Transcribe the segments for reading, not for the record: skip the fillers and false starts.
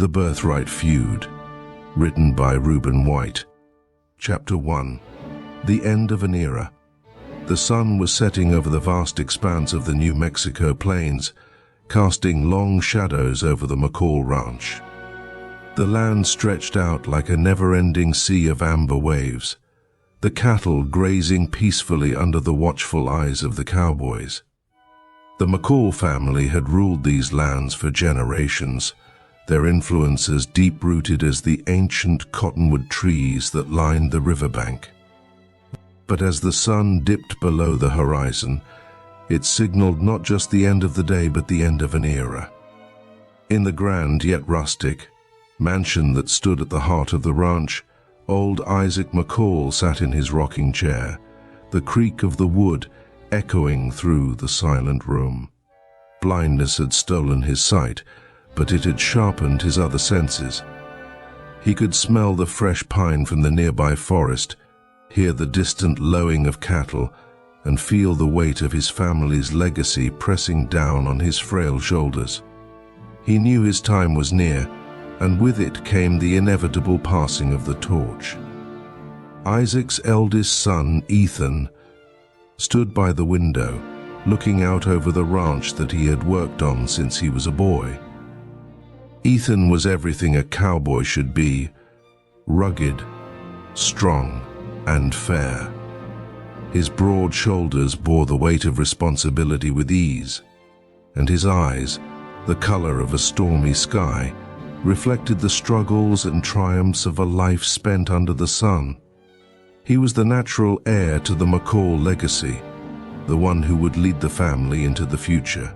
The Birthright Feud, written by Reuben White. Chapter 1. The End of an Era. The sun was setting over the vast expanse of the New Mexico plains, casting long shadows over the McCall ranch. The land stretched out like a never-ending sea of amber waves, the cattle grazing peacefully under the watchful eyes of the cowboys. The McCall family had ruled these lands for generations, their influences deep-rooted as the ancient cottonwood trees that lined the riverbank. But as the sun dipped below the horizon, it signaled not just the end of the day but the end of an era. In the grand yet rustic mansion that stood at the heart of the ranch, old Isaac McCall sat in his rocking chair, the creak of the wood echoing through the silent room. Blindness had stolen his sight, but it had sharpened his other senses. He could smell the fresh pine from the nearby forest, hear the distant lowing of cattle, and feel the weight of his family's legacy pressing down on his frail shoulders. He knew his time was near, and with it came the inevitable passing of the torch. Isaac's eldest son, Ethan, stood by the window, looking out over the ranch that he had worked on since he was a boy. Ethan was everything a cowboy should be: rugged, strong, and fair. His broad shoulders bore the weight of responsibility with ease, and his eyes, the color of a stormy sky, reflected the struggles and triumphs of a life spent under the sun. He was the natural heir to the McCall legacy, the one who would lead the family into the future.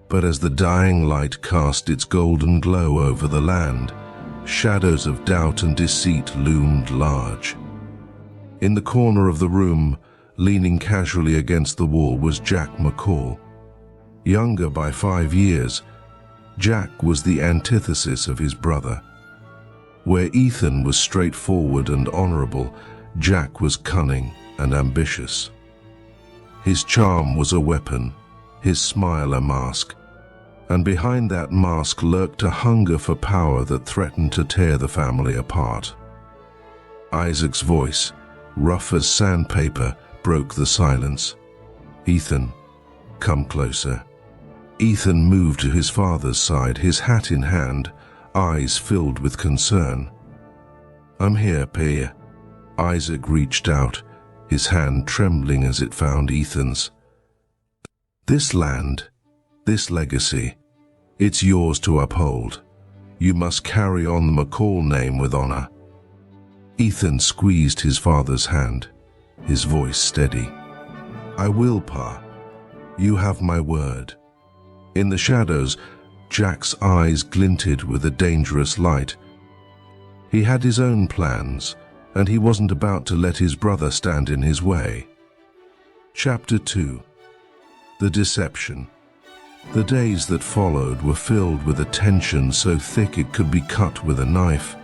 But as the dying light cast its golden glow over the land, shadows of doubt and deceit loomed large. In the corner of the room, leaning casually against the wall, was Jack McCall. Younger by 5 years, Jack was the antithesis of his brother. Where Ethan was straightforward and honorable, Jack was cunning and ambitious. His charm was a weapon, his smile a mask, and behind that mask lurked a hunger for power that threatened to tear the family apart. Isaac's voice, rough as sandpaper, broke the silence. "Ethan, come closer." Ethan moved to his father's side, his hat in hand, eyes filled with concern. "I'm here, P." Isaac reached out, his hand trembling as it found Ethan's. "This land, this legacy, it's yours to uphold. You must carry on the McCall name with honor." Ethan squeezed his father's hand, his voice steady. "I will, Pa. You have my word." In the shadows, Jack's eyes glinted with a dangerous light. He had his own plans, and he wasn't about to let his brother stand in his way. Chapter 2. The Deception. The days that followed were filled with a tension so thick it could be cut with a knife.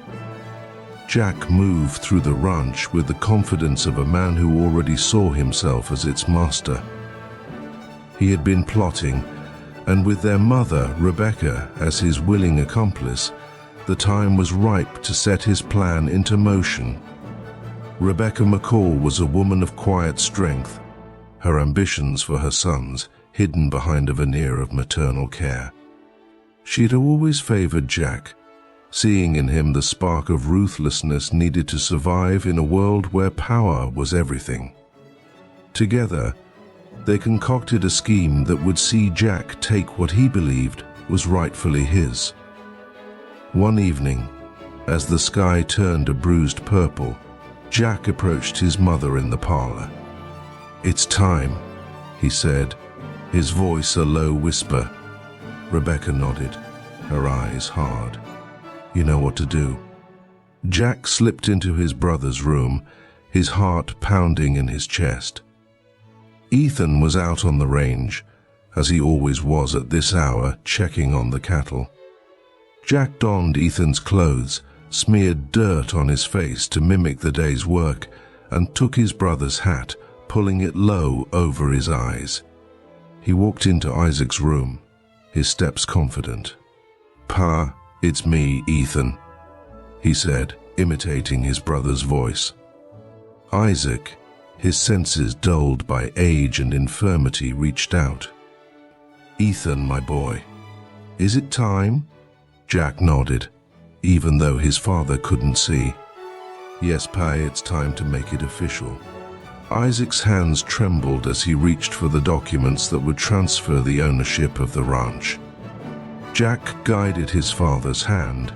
Jack moved through the ranch with the confidence of a man who already saw himself as its master. He had been plotting, and with their mother, Rebecca, as his willing accomplice, the time was ripe to set his plan into motion. Rebecca McCall was a woman of quiet strength, her ambitions for her sons hidden behind a veneer of maternal care. She had always favored Jack, seeing in him the spark of ruthlessness needed to survive in a world where power was everything. Together, they concocted a scheme that would see Jack take what he believed was rightfully his. One evening, as the sky turned a bruised purple, Jack approached his mother in the parlor. "It's time," he said, his voice a low whisper. Rebecca nodded, her eyes hard. "You know what to do." Jack slipped into his brother's room, his heart pounding in his chest. Ethan was out on the range, as he always was at this hour, checking on the cattle. Jack donned Ethan's clothes, smeared dirt on his face to mimic the day's work, and took his brother's hat, pulling it low over his eyes. He walked into Isaac's room, his steps confident. "Pa, "It's me, Ethan," he said, imitating his brother's voice. Isaac, his senses dulled by age and infirmity, reached out. "Ethan, my boy, is it time?" Jack nodded, even though his father couldn't see. "Yes, Pa, it's time to make it official." Isaac's hands trembled as he reached for the documents that would transfer the ownership of the ranch. Jack guided his father's hand,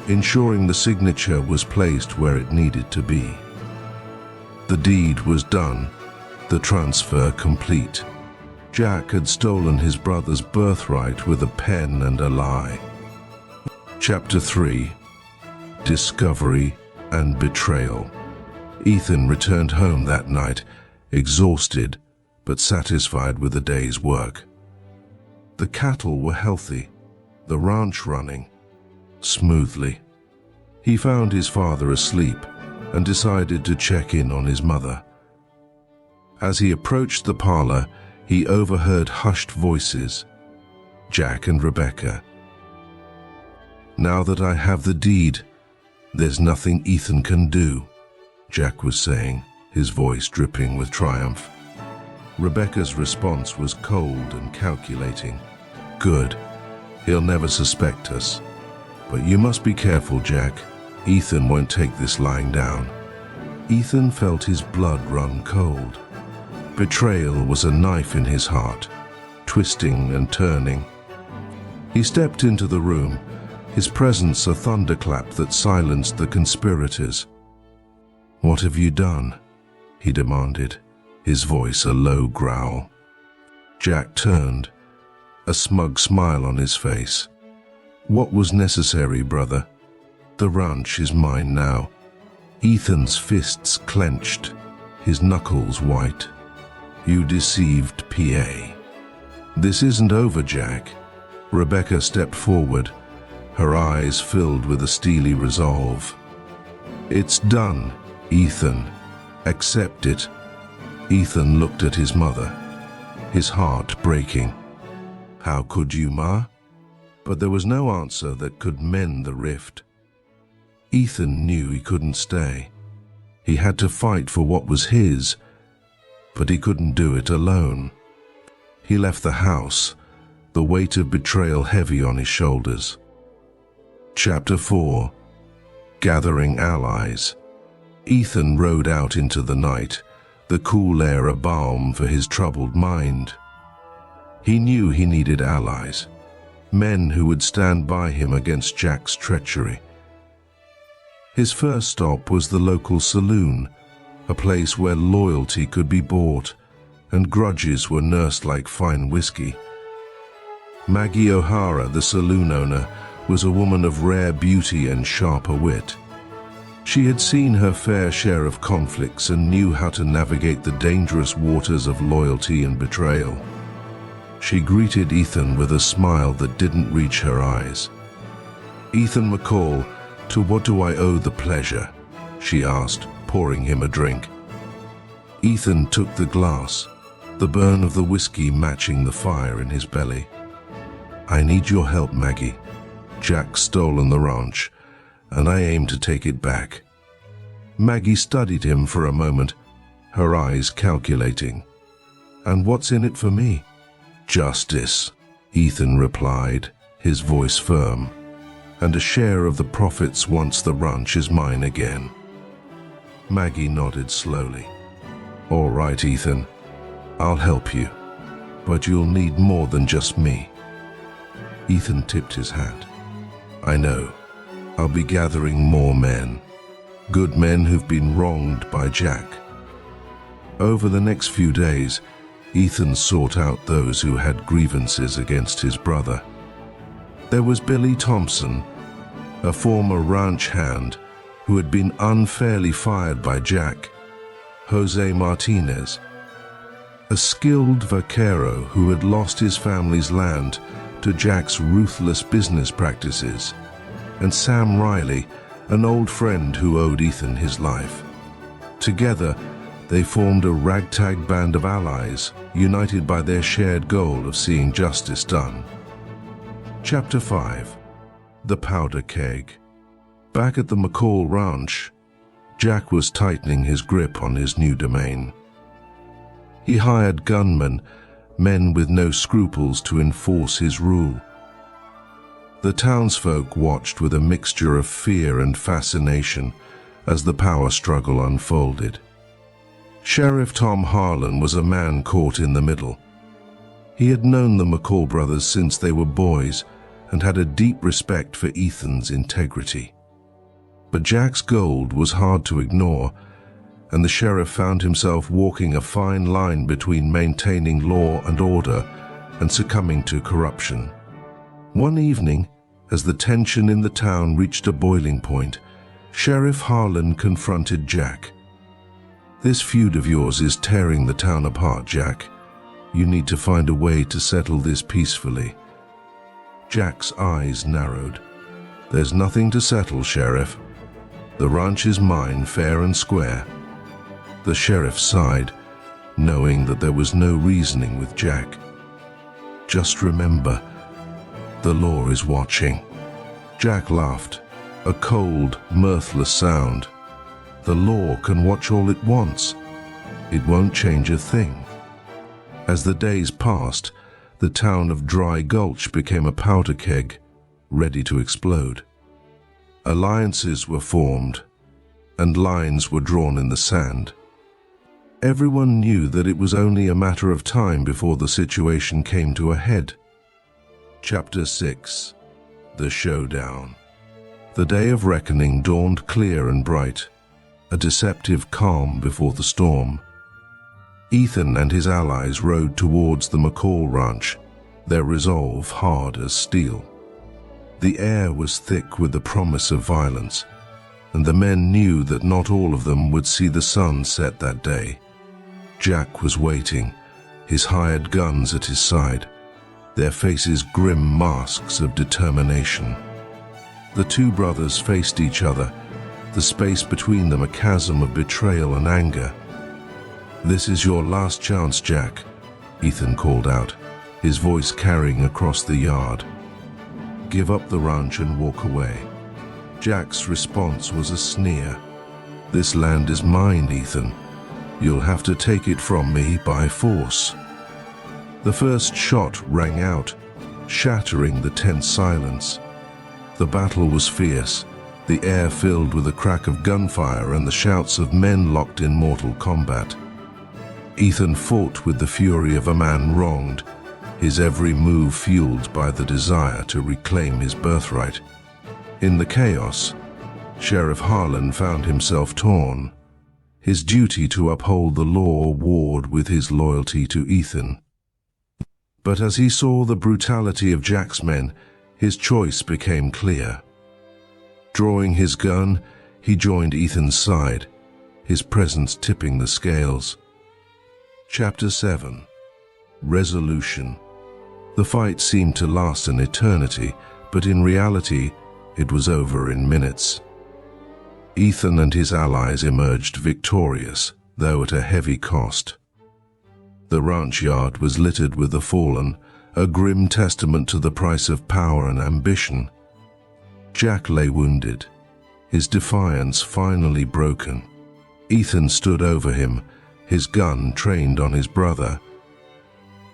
ensuring the signature was placed where it needed to be. The deed was done, the transfer complete. Jack had stolen his brother's birthright with a pen and a lie. Chapter 3: Discovery and Betrayal. Ethan returned home that night, exhausted but satisfied with the day's work. The cattle were healthy, the ranch running smoothly. He found his father asleep and decided to check in on his mother. As he approached the parlor, he overheard hushed voices. Jack and Rebecca. "Now that I have the deed, there's nothing Ethan can do," Jack was saying, his voice dripping with triumph. Rebecca's response was cold and calculating. "Good. He'll never suspect us. But you must be careful, Jack. Ethan won't take this lying down." Ethan felt his blood run cold. Betrayal was a knife in his heart, twisting and turning. He stepped into the room, his presence a thunderclap that silenced the conspirators. "What have you done?" he demanded, his voice a low growl. Jack turned, a smug smile on his face. "What was necessary, brother? The ranch is mine now." Ethan's fists clenched, his knuckles white. "You deceived PA." "This isn't over, Jack." Rebecca stepped forward, her eyes filled with a steely resolve. "It's done, Ethan. Accept it." Ethan looked at his mother, his heart breaking. "How could you, Ma?" But there was no answer that could mend the rift. Ethan knew he couldn't stay. He had to fight for what was his, but he couldn't do it alone. He left the house, the weight of betrayal heavy on his shoulders. Chapter 4: Gathering Allies. Ethan rode out into the night, the cool air a balm for his troubled mind. He knew he needed allies, men who would stand by him against Jack's treachery. His first stop was the local saloon, a place where loyalty could be bought and grudges were nursed like fine whiskey. Maggie O'Hara, the saloon owner, was a woman of rare beauty and sharper wit. She had seen her fair share of conflicts and knew how to navigate the dangerous waters of loyalty and betrayal. She greeted Ethan with a smile that didn't reach her eyes. "Ethan McCall, to what do I owe the pleasure?" she asked, pouring him a drink. Ethan took the glass, the burn of the whiskey matching the fire in his belly. "I need your help, Maggie. Jack's stolen the ranch, and I aim to take it back." Maggie studied him for a moment, her eyes calculating. "And what's in it for me?" "Justice," Ethan replied, his voice firm, "and a share of the profits once the ranch is mine again." Maggie nodded slowly. "All right, Ethan, I'll help you, but you'll need more than just me." Ethan tipped his hat. "I know. I'll be gathering more men. Good men who've been wronged by Jack." Over the next few days, Ethan sought out those who had grievances against his brother. There was Billy Thompson, a former ranch hand who had been unfairly fired by Jack. Jose Martinez, a skilled vaquero who had lost his family's land to Jack's ruthless business practices. And Sam Riley, an old friend who owed Ethan his life. Together, they formed a ragtag band of allies, united by their shared goal of seeing justice done. Chapter 5: The powder keg. Back at the McCall ranch, Jack was tightening his grip on his new domain. He hired gunmen, men with no scruples, to enforce his rule. The townsfolk watched with a mixture of fear and fascination as the power struggle unfolded. Sheriff Tom Harlan was a man caught in the middle. He had known the McCall brothers since they were boys and had a deep respect for Ethan's integrity. But Jack's gold was hard to ignore, and the sheriff found himself walking a fine line between maintaining law and order and succumbing to corruption. One evening, as the tension in the town reached a boiling point, Sheriff Harlan confronted Jack. "This feud of yours is tearing the town apart, Jack. You need to find a way to settle this peacefully." Jack's eyes narrowed. "There's nothing to settle, Sheriff. The ranch is mine, fair and square." The sheriff sighed, knowing that there was no reasoning with Jack. "Just remember, the law is watching." Jack laughed, a cold, mirthless sound. "The law can watch all it wants. It won't change a thing." As the days passed, the town of Dry Gulch became a powder keg, ready to explode. Alliances were formed, and lines were drawn in the sand. Everyone knew that it was only a matter of time before the situation came to a head. Chapter 6. The Showdown. The day of reckoning dawned clear and bright, a deceptive calm before the storm. Ethan and his allies rode towards the McCall ranch, their resolve hard as steel. The air was thick with the promise of violence, and the men knew that not all of them would see the sun set that day. Jack was waiting, his hired guns at his side, their faces grim masks of determination. The two brothers faced each other, the space between them a chasm of betrayal and anger. "This is your last chance, Jack," Ethan called out, his voice carrying across the yard. "Give up the ranch and walk away." Jack's response was a sneer. "This land is mine, Ethan. You'll have to take it from me by force." The first shot rang out, shattering the tense silence. The battle was fierce, the air filled with the crack of gunfire and the shouts of men locked in mortal combat. Ethan fought with the fury of a man wronged, his every move fueled by the desire to reclaim his birthright. In the chaos, Sheriff Harlan found himself torn. His duty to uphold the law warred with his loyalty to Ethan. But as he saw the brutality of Jack's men, his choice became clear. Drawing his gun, he joined Ethan's side, his presence tipping the scales. Chapter 7. Resolution. The fight seemed to last an eternity, but in reality, it was over in minutes. Ethan and his allies emerged victorious, though at a heavy cost. The ranch yard was littered with the fallen, a grim testament to the price of power and ambition. Jack lay wounded, his defiance finally broken. Ethan stood over him, his gun trained on his brother.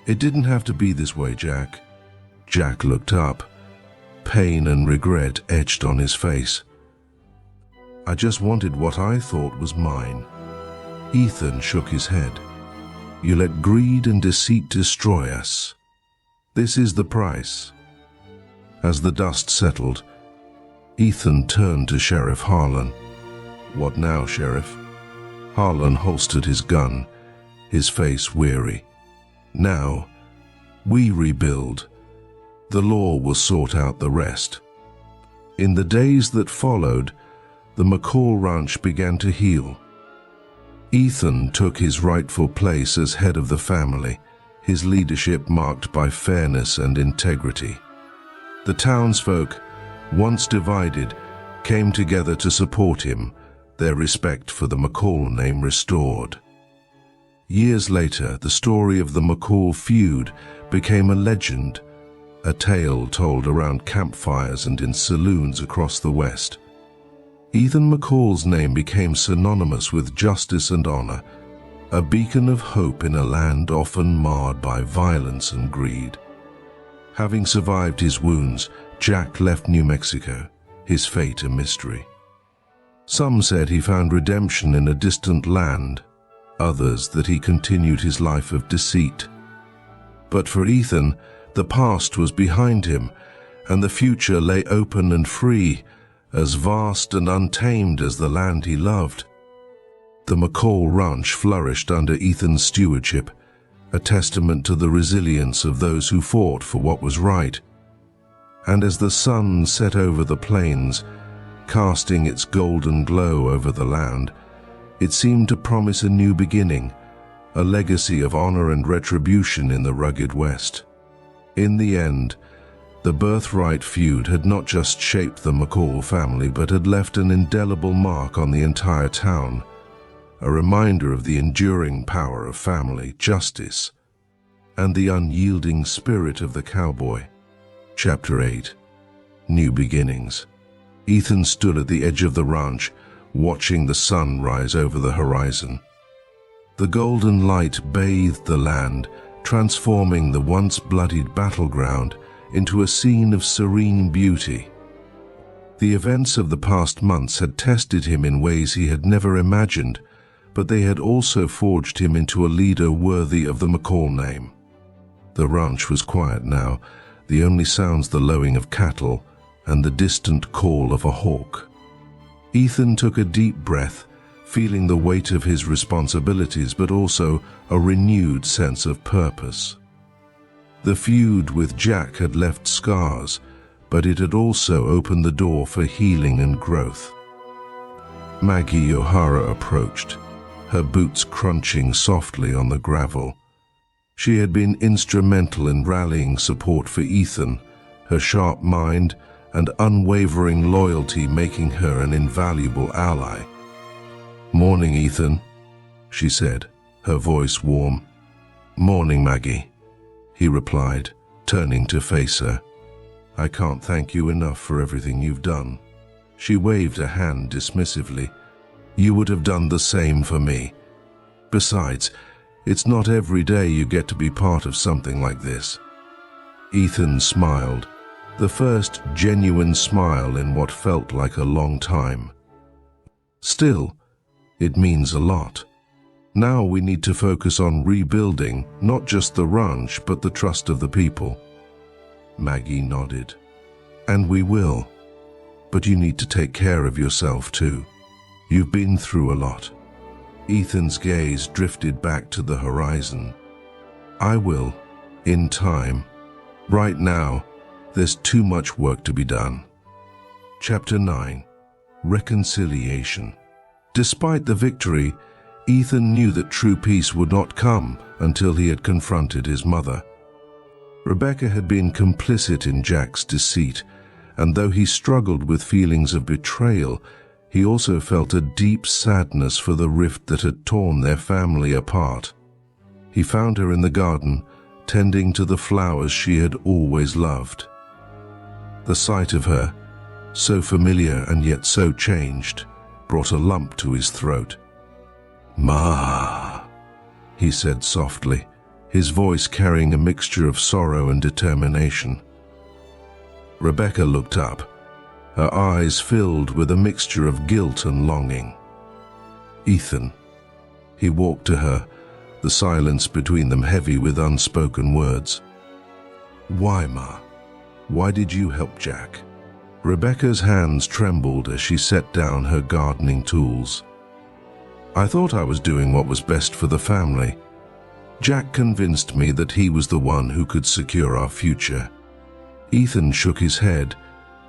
"It didn't have to be this way, Jack." Jack looked up, pain and regret etched on his face. "I just wanted what I thought was mine." Ethan shook his head. "You let greed and deceit destroy us. This is the price." As the dust settled, Ethan turned to Sheriff Harlan. "What now, Sheriff?" Harlan holstered his gun, his face weary. "Now, we rebuild. The law will sort out the rest." In the days that followed, the McCall ranch began to heal. Ethan took his rightful place as head of the family, his leadership marked by fairness and integrity. The townsfolk, once divided, came together to support him, their respect for the McCall name restored. Years later, the story of the McCall feud became a legend a tale told around campfires and in saloons across the West. Ethan McCall's name became synonymous with justice and honor, a beacon of hope in a land often marred by violence and greed. Having survived his wounds, Jack left New Mexico, his fate a mystery. Some said he found redemption in a distant land, others that he continued his life of deceit. But for Ethan, the past was behind him, and the future lay open and free, as vast and untamed as the land he loved. The McCall Ranch flourished under Ethan's stewardship, a testament to the resilience of those who fought for what was right. And as the sun set over the plains, casting its golden glow over the land, it seemed to promise a new beginning, a legacy of honor and retribution in the rugged West. In the end, the Birthright Feud had not just shaped the McCall family, but had left an indelible mark on the entire town, a reminder of the enduring power of family, justice, and the unyielding spirit of the cowboy. Chapter 8. New Beginnings. Ethan stood at the edge of the ranch, watching the sun rise over the horizon. The golden light bathed the land, transforming the once bloodied battleground into a scene of serene beauty. The events of the past months had tested him in ways he had never imagined, but they had also forged him into a leader worthy of the McCall name. The ranch was quiet now, the only sounds the lowing of cattle and the distant call of a hawk. Ethan took a deep breath, feeling the weight of his responsibilities but also a renewed sense of purpose. The feud with Jack had left scars, but it had also opened the door for healing and growth. Maggie O'Hara approached, her boots crunching softly on the gravel. She had been instrumental in rallying support for Ethan, her sharp mind and unwavering loyalty making her an invaluable ally. "Morning, Ethan," she said, her voice warm. "Morning, Maggie," he replied, turning to face her. "I can't thank you enough for everything you've done." She waved a hand dismissively. "You would have done the same for me. Besides, it's not every day you get to be part of something like this." Ethan smiled, the first genuine smile in what felt like a long time. "Still, it means a lot. Now we need to focus on rebuilding not just the ranch but the trust of the people." Maggie nodded. "And we will. But you need to take care of yourself too. You've been through a lot." Ethan's gaze drifted back to the horizon. "I will, in time. Right now, there's too much work to be done." Chapter 9. Reconciliation. Despite the victory, Ethan knew that true peace would not come until he had confronted his mother. Rebecca had been complicit in Jack's deceit, and though he struggled with feelings of betrayal, he also felt a deep sadness for the rift that had torn their family apart. He found her in the garden, tending to the flowers she had always loved. The sight of her, so familiar and yet so changed, brought a lump to his throat. "Ma," he said softly, his voice carrying a mixture of sorrow and determination. Rebecca looked up, her eyes filled with a mixture of guilt and longing. "Ethan." He walked to her, the silence between them heavy with unspoken words. "Why, Ma? Why did you help Jack?" Rebecca's hands trembled as she set down her gardening tools. "I thought I was doing what was best for the family. Jack convinced me that he was the one who could secure our future." Ethan shook his head,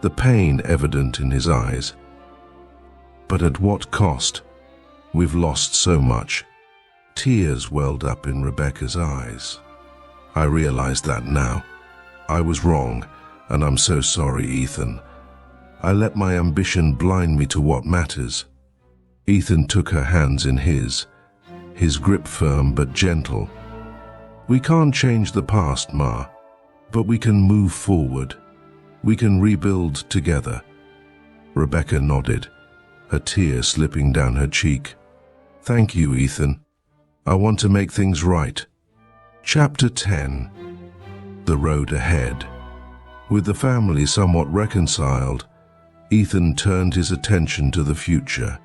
the pain evident in his eyes. "But at what cost? We've lost so much." Tears welled up in Rebecca's eyes. "I realize that now. I was wrong, and I'm so sorry, Ethan. I let my ambition blind me to what matters." Ethan took her hands in his grip firm but gentle. "We can't change the past, Ma, But we can move forward. We can rebuild together." Rebecca nodded, a tear slipping down her cheek. "Thank you, Ethan. I want to make things right." Chapter 10. The road ahead. With the family somewhat reconciled, Ethan turned his attention to the future.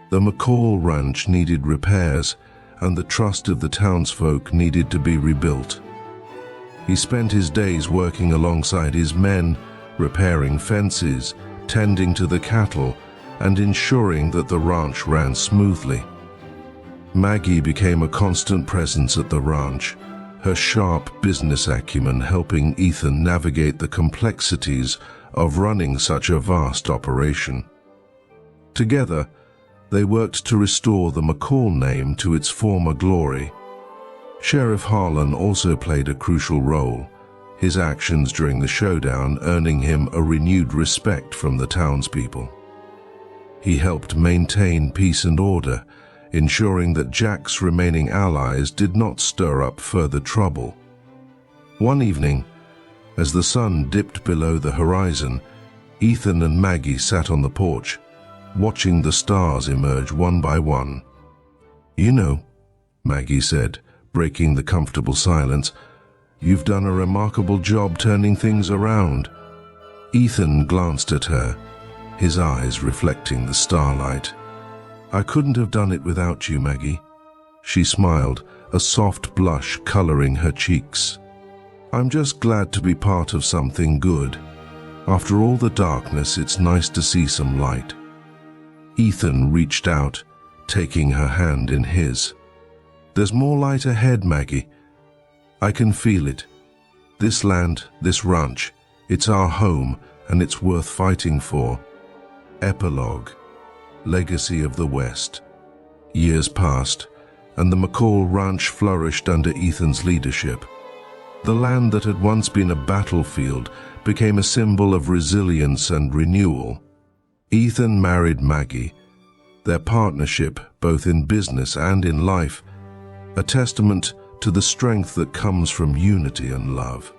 The McCall ranch needed repairs, and the trust of the townsfolk needed to be rebuilt. He spent his days working alongside his men, repairing fences, tending to the cattle, and ensuring that the ranch ran smoothly. Maggie became a constant presence at the ranch, her sharp business acumen helping Ethan navigate the complexities of running such a vast operation. Together, they worked to restore the McCall name to its former glory. Sheriff Harlan also played a crucial role, his actions during the showdown earning him a renewed respect from the townspeople. He helped maintain peace and order, ensuring that Jack's remaining allies did not stir up further trouble. One evening, as the sun dipped below the horizon, Ethan and Maggie sat on the porch, watching the stars emerge one by one. "You know," Maggie said, breaking the comfortable silence, "you've done a remarkable job turning things around." Ethan glanced at her, his eyes reflecting the starlight. "I couldn't have done it without you, Maggie." She smiled, a soft blush coloring her cheeks. "I'm just glad to be part of something good. After all the darkness, it's nice to see some light." Ethan reached out, taking her hand in his. "There's more light ahead, Maggie. I can feel it. This land, this ranch, it's our home, and it's worth fighting for." Epilogue. Legacy of the West. Years passed, and the McCall ranch flourished under Ethan's leadership. The land that had once been a battlefield became a symbol of resilience and renewal. Ethan married Maggie, their partnership both in business and in life, a testament to the strength that comes from unity and love.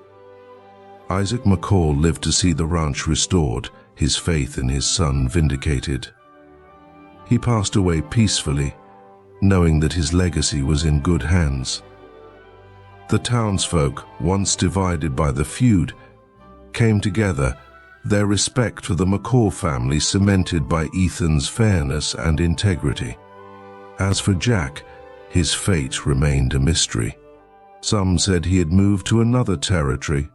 Isaac McCall lived to see the ranch restored, his faith in his son vindicated. He passed away peacefully, knowing that his legacy was in good hands. The townsfolk, once divided by the feud, came together, their respect for the McCall family cemented by Ethan's fairness and integrity. As for Jack, his fate remained a mystery. Some said he had moved to another territory,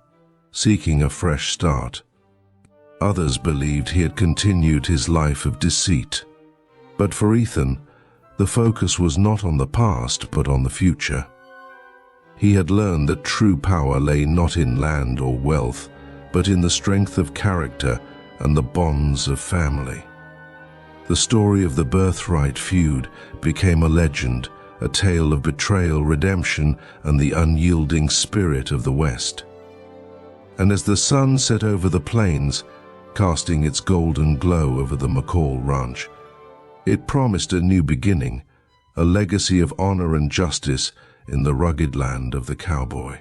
seeking a fresh start. Others believed he had continued his life of deceit. But for Ethan, the focus was not on the past but on the future. He had learned that true power lay not in land or wealth, but in the strength of character and the bonds of family. The story of the Birthright Feud became a legend, a tale of betrayal, redemption, and the unyielding spirit of the West. And as the sun set over the plains, casting its golden glow over the McCall ranch, it promised a new beginning, a legacy of honor and justice in the rugged land of the cowboy.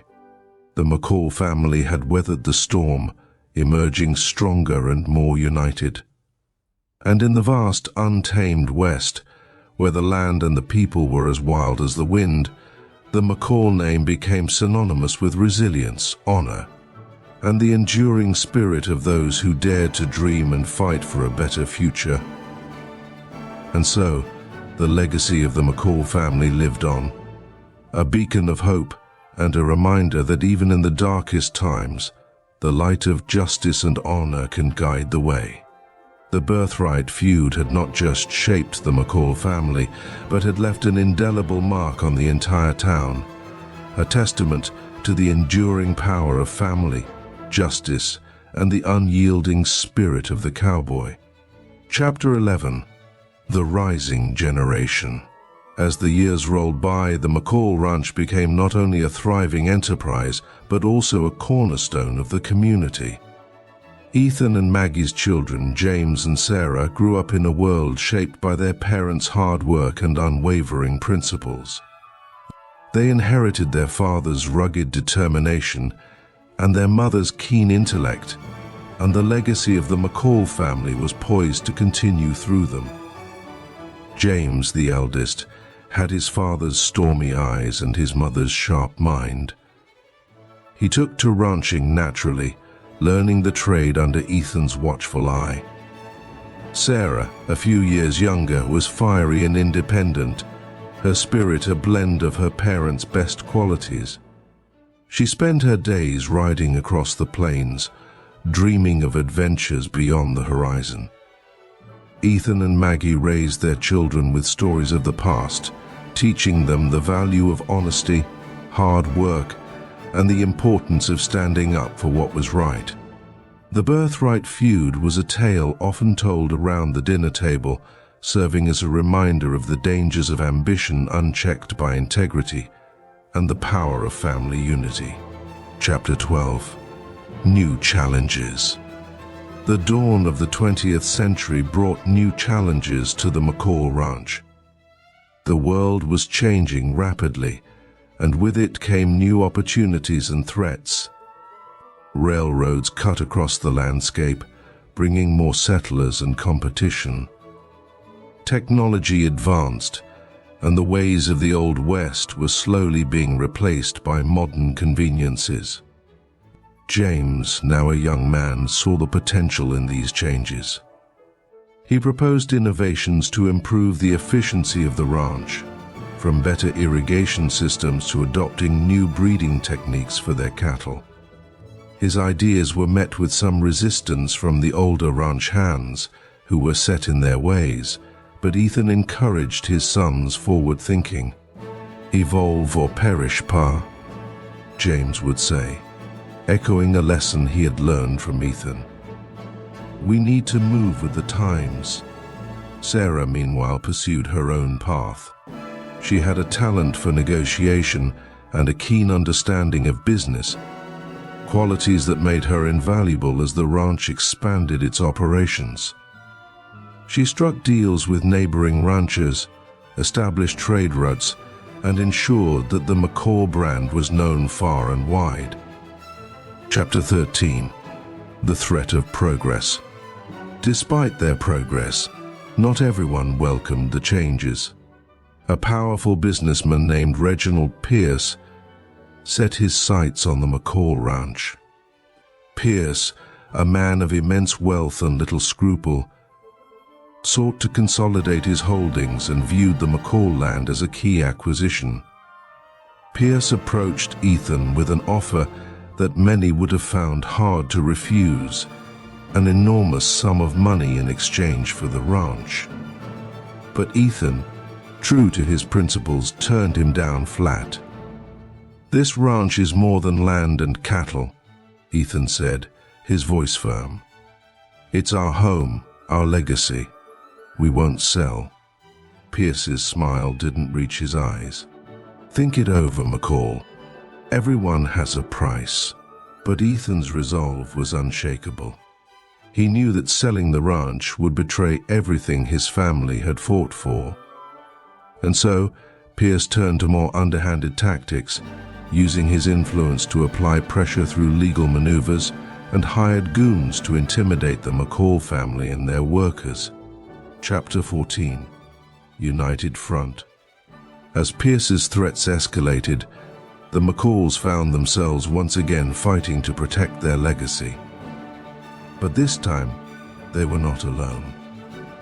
The McCall family had weathered the storm, emerging stronger and more united. And in the vast, untamed West, where the land and the people were as wild as the wind, the McCall name became synonymous with resilience, honor, and the enduring spirit of those who dared to dream and fight for a better future. And so, the legacy of the McCall family lived on, a beacon of hope and a reminder that even in the darkest times, the light of justice and honor can guide the way. The Birthright Feud had not just shaped the McCall family, but had left an indelible mark on the entire town, a testament to the enduring power of family, justice, and the unyielding spirit of the cowboy. Chapter 11. The Rising Generation. As the years rolled by, the McCall ranch became not only a thriving enterprise, but also a cornerstone of the community. Ethan and Maggie's children, James and Sarah, grew up in a world shaped by their parents' hard work and unwavering principles. They inherited their father's rugged determination and their mother's keen intellect, and the legacy of the McCall family was poised to continue through them. James, the eldest, had his father's stormy eyes and his mother's sharp mind. He took to ranching naturally, learning the trade under Ethan's watchful eye. Sarah, a few years younger, was fiery and independent, her spirit a blend of her parents' best qualities. She spent her days riding across the plains, dreaming of adventures beyond the horizon. Ethan and Maggie raised their children with stories of the past, teaching them the value of honesty, hard work, and the importance of standing up for what was right. The Birthright Feud was a tale often told around the dinner table, serving as a reminder of the dangers of ambition unchecked by integrity and the power of family unity. Chapter 12. New Challenges. The dawn of the 20th century brought new challenges to the McCall Ranch. The world was changing rapidly, and with it came new opportunities and threats. Railroads cut across the landscape, bringing more settlers and competition. Technology advanced, and the ways of the Old West were slowly being replaced by modern conveniences. James, now a young man, saw the potential in these changes. He proposed innovations to improve the efficiency of the ranch, from better irrigation systems to adopting new breeding techniques for their cattle. His ideas were met with some resistance from the older ranch hands, who were set in their ways, but Ethan encouraged his sons' forward thinking. "Evolve or perish, Pa," James would say, echoing a lesson he had learned from Ethan. "We need to move with the times." Sarah, meanwhile, pursued her own path. She had a talent for negotiation and a keen understanding of business, qualities that made her invaluable as the ranch expanded its operations. She struck deals with neighboring ranchers, established trade routes, and ensured that the McCall brand was known far and wide. Chapter 13. The Threat of Progress. Despite their progress, not everyone welcomed the changes. A powerful businessman named Reginald Pierce set his sights on the McCall Ranch. Pierce, a man of immense wealth and little scruple, sought to consolidate his holdings and viewed the McCall land as a key acquisition. Pierce approached Ethan with an offer that many would have found hard to refuse, an enormous sum of money in exchange for the ranch. But Ethan, true to his principles, turned him down flat. "This ranch is more than land and cattle," Ethan said, his voice firm. "It's our home, our legacy. We won't sell." Pierce's smile didn't reach his eyes. "Think it over, McCall. Everyone has a price." But Ethan's resolve was unshakable. He knew that selling the ranch would betray everything his family had fought for. And so, Pierce turned to more underhanded tactics, using his influence to apply pressure through legal maneuvers, and hired goons to intimidate the McCall family and their workers. Chapter 14. United Front. As Pierce's threats escalated, the McCalls found themselves once again fighting to protect their legacy. But this time, they were not alone.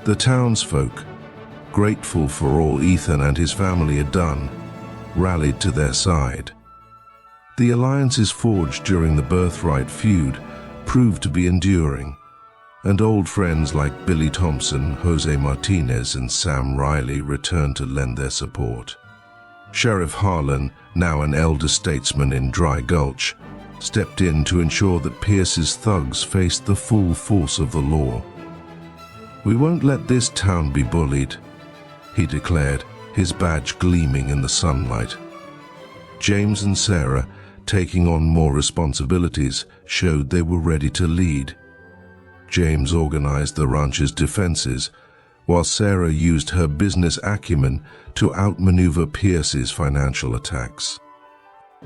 The townsfolk, grateful for all Ethan and his family had done, rallied to their side. The alliances forged during the Birthright Feud proved to be enduring, and old friends like Billy Thompson, Jose Martinez, and Sam Riley returned to lend their support. Sheriff Harlan, now an elder statesman in Dry Gulch, stepped in to ensure that Pierce's thugs faced the full force of the law. "We won't let this town be bullied," he declared, his badge gleaming in the sunlight. James and Sarah, taking on more responsibilities, showed they were ready to lead. James organized the ranch's defenses, while Sarah used her business acumen to outmaneuver Pierce's financial attacks.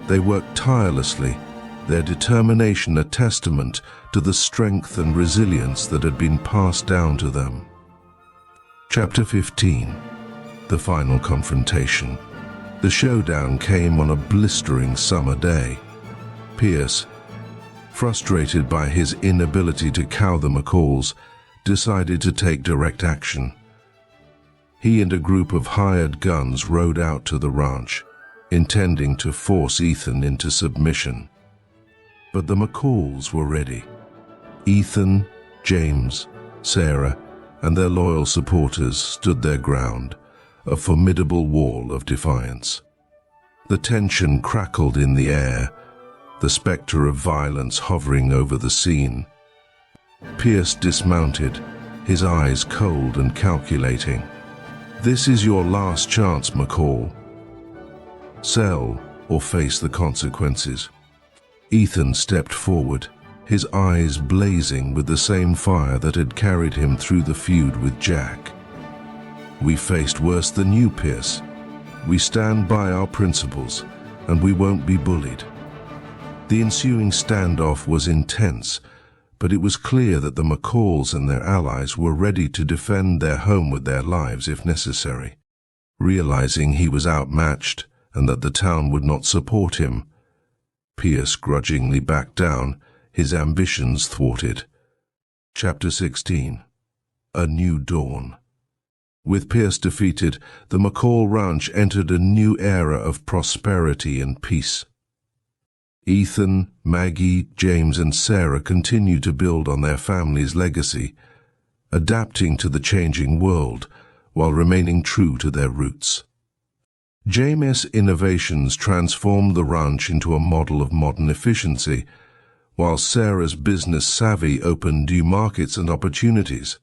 They worked tirelessly, their determination a testament to the strength and resilience that had been passed down to them. Chapter 15. The final confrontation. The showdown came on a blistering summer day. Pierce, frustrated by his inability to cow the McCalls, decided to take direct action. He and a group of hired guns rode out to the ranch, intending to force Ethan into submission. But the McCalls were ready. Ethan, James, Sarah, and their loyal supporters stood their ground, a formidable wall of defiance. The tension crackled in the air, the specter of violence hovering over the scene. Pierce dismounted, his eyes cold and calculating. "This is your last chance, McCall. Sell or face the consequences." Ethan stepped forward, his eyes blazing with the same fire that had carried him through the feud with Jack. "We faced worse than you, Pierce. We stand by our principles, and we won't be bullied." The ensuing standoff was intense, but it was clear that the McCalls and their allies were ready to defend their home with their lives if necessary. Realizing he was outmatched and that the town would not support him, Pierce grudgingly backed down, his ambitions thwarted. Chapter 16. A New Dawn. With Pierce defeated, the McCall ranch entered a new era of prosperity and peace. Ethan, Maggie, James, and Sarah continued to build on their family's legacy, adapting to the changing world while remaining true to their roots. James' innovations transformed the ranch into a model of modern efficiency, while Sarah's business savvy opened new markets and opportunities.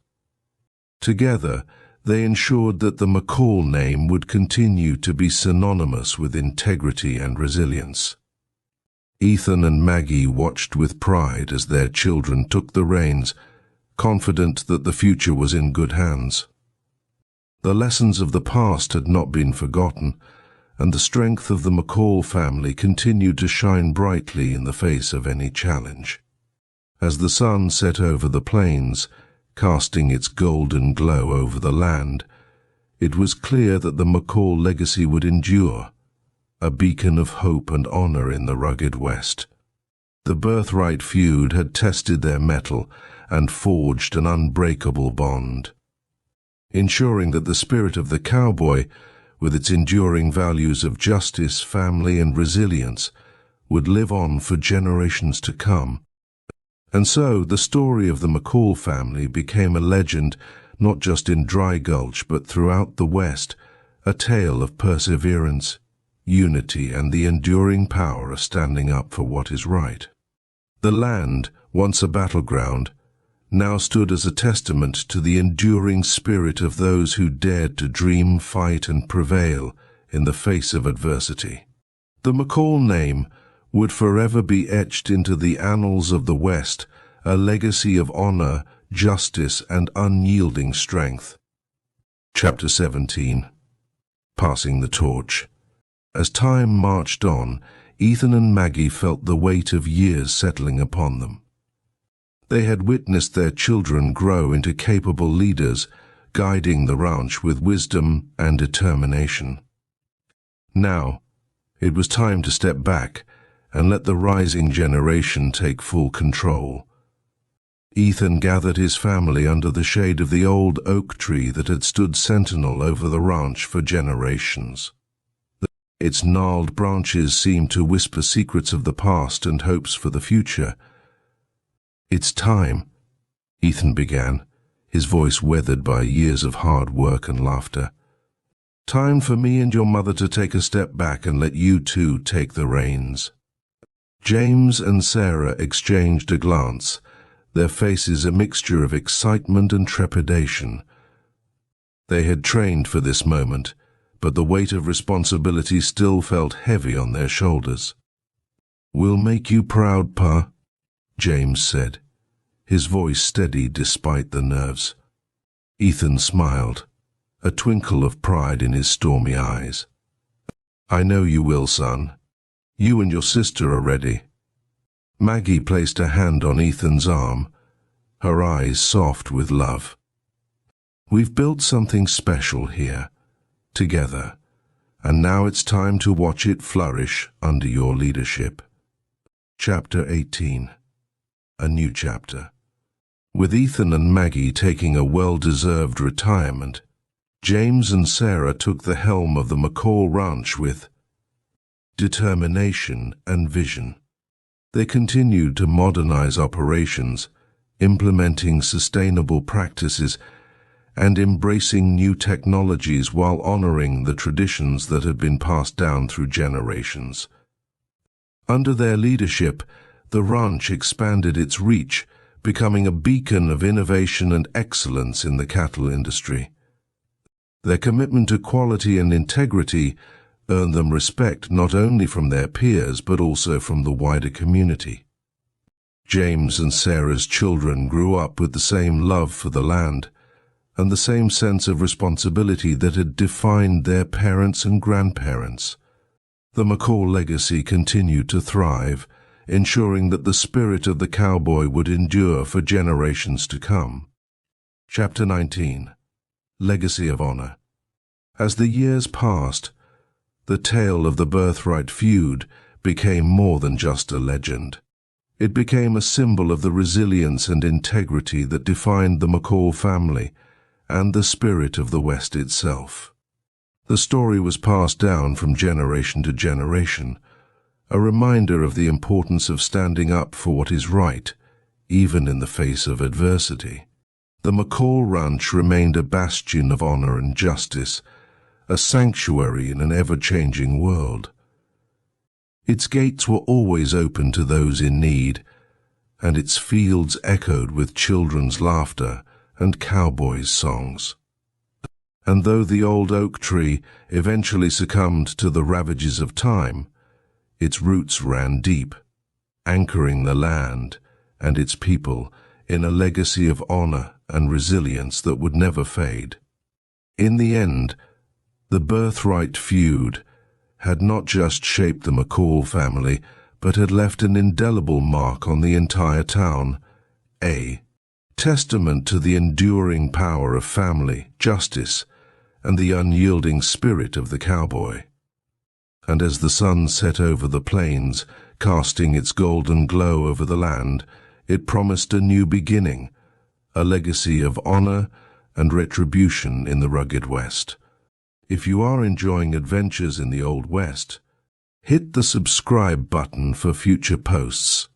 Together, they ensured that the McCall name would continue to be synonymous with integrity and resilience. Ethan and Maggie watched with pride as their children took the reins, confident that the future was in good hands. The lessons of the past had not been forgotten, and the strength of the McCall family continued to shine brightly in the face of any challenge. As the sun set over the plains, casting its golden glow over the land, it was clear that the McCall legacy would endure, a beacon of hope and honor in the rugged West. The Birthright Feud had tested their mettle and forged an unbreakable bond, ensuring that the spirit of the cowboy, with its enduring values of justice, family, and resilience, would live on for generations to come. And so the story of the McCall family became a legend not just in Dry Gulch but throughout the West, a tale of perseverance, unity, and the enduring power of standing up for what is right. The land, once a battleground, now stood as a testament to the enduring spirit of those who dared to dream, fight, and prevail in the face of adversity. The McCall name would forever be etched into the annals of the West, a legacy of honor, justice, and unyielding strength. Chapter 17. Passing the Torch. As time marched on, Ethan and Maggie felt the weight of years settling upon them. They had witnessed their children grow into capable leaders, guiding the ranch with wisdom and determination. Now, it was time to step back and let the rising generation take full control. Ethan gathered his family under the shade of the old oak tree that had stood sentinel over the ranch for generations. Its gnarled branches seemed to whisper secrets of the past and hopes for the future. "It's time," Ethan began, his voice weathered by years of hard work and laughter. "Time for me and your mother to take a step back and let you two take the reins." James and Sarah exchanged a glance, their faces a mixture of excitement and trepidation. They had trained for this moment, but the weight of responsibility still felt heavy on their shoulders. "We'll make you proud, Pa," James said, his voice steady despite the nerves. Ethan smiled, a twinkle of pride in his stormy eyes. "I know you will, son. You and your sister are ready." Maggie placed a hand on Ethan's arm, her eyes soft with love. "We've built something special here, together, and now it's time to watch it flourish under your leadership." Chapter 18. A new chapter. With Ethan and Maggie taking a well-deserved retirement, James and Sarah took the helm of the McCall ranch with determination and vision. They continued to modernize operations, implementing sustainable practices and embracing new technologies while honoring the traditions that had been passed down through generations. Under their leadership, the ranch expanded its reach, becoming a beacon of innovation and excellence in the cattle industry. Their commitment to quality and integrity earned them respect not only from their peers but also from the wider community. James and Sarah's children grew up with the same love for the land and the same sense of responsibility that had defined their parents and grandparents. The McCall legacy continued to thrive, ensuring that the spirit of the cowboy would endure for generations to come. Chapter 19. Legacy of Honor. As the years passed, the tale of the Birthright Feud became more than just a legend. It became a symbol of the resilience and integrity that defined the McCall family and the spirit of the West itself. The story was passed down from generation to generation, a reminder of the importance of standing up for what is right, even in the face of adversity. The McCall Ranch remained a bastion of honor and justice, a sanctuary in an ever-changing world. Its gates were always open to those in need, and its fields echoed with children's laughter and cowboys' songs. And though the old oak tree eventually succumbed to the ravages of time, its roots ran deep, anchoring the land and its people in a legacy of honor and resilience that would never fade. In the end, the Birthright Feud had not just shaped the McCall family, but had left an indelible mark on the entire town, a testament to the enduring power of family, justice, and the unyielding spirit of the cowboy. And as the sun set over the plains, casting its golden glow over the land, it promised a new beginning, a legacy of honor and retribution in the rugged West. If you are enjoying adventures in the Old West, hit the subscribe button for future posts.